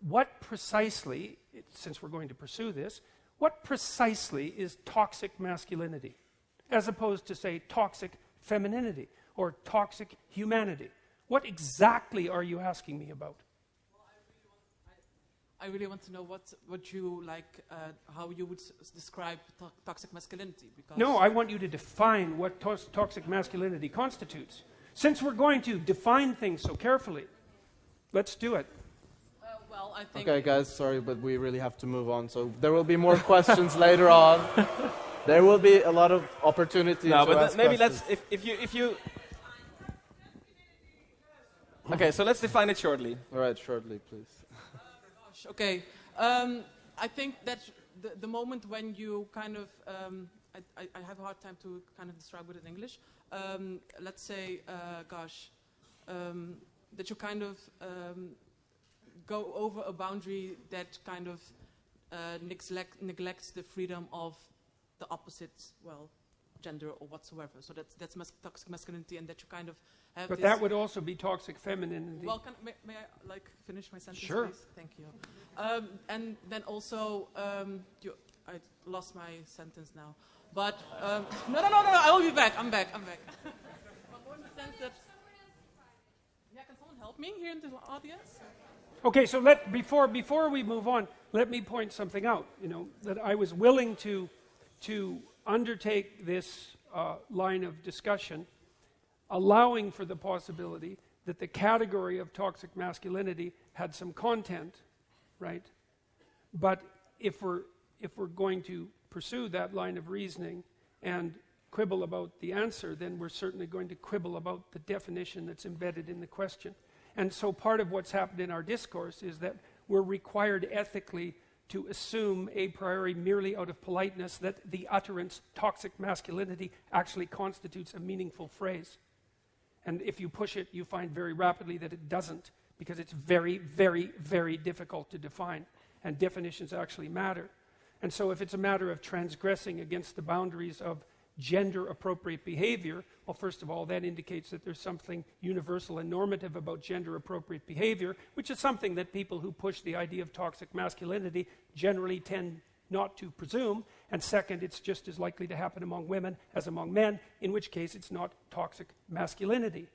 what precisely, since we're going to pursue this, what precisely is toxic masculinity, as opposed to, say, toxic femininity or toxic humanity? What exactly are you asking me about? I really want to know what you like, how you would describe toxic masculinity. Because no, I want you to define what toxic masculinity constitutes. Since we're going to define things so carefully, let's do it. Well, I think... Okay, guys, sorry, but we really have to move on. So there will be more questions later on. There will be a lot of opportunity to ask maybe questions. let's, if you... Okay, so let's define it shortly. All right, shortly, please. Okay, I think that the moment when you kind of, I have a hard time to kind of describe it in English. Let's say, that you kind of go over a boundary that kind of neglects the freedom of the opposite, well, gender or whatsoever. So that's toxic masculinity, and that you kind of have. But that would also be toxic femininity. Well, may I like finish my sentence, sure. please? Thank you. And then also, I lost my sentence now. But no, I will be back. I'm back. But more in the sense that, yeah, can someone help me here in the audience? Okay, so before we move on, let me point something out. You know, that I was willing to undertake this line of discussion, allowing for the possibility that the category of toxic masculinity had some content, right? But if we're going to pursue that line of reasoning and quibble about the answer, then we're certainly going to quibble about the definition that's embedded in the question. And so part of what's happened in our discourse is that we're required ethically to assume a priori, merely out of politeness, that the utterance toxic masculinity actually constitutes a meaningful phrase. And if you push it, you find very rapidly that it doesn't, because it's very, very, very difficult to define, and definitions actually matter. And so if it's a matter of transgressing against the boundaries of gender-appropriate behavior, well, first of all, that indicates that there's something universal and normative about gender-appropriate behavior, which is something that people who push the idea of toxic masculinity generally tend not to presume. And second, it's just as likely to happen among women as among men, in which case it's not toxic masculinity.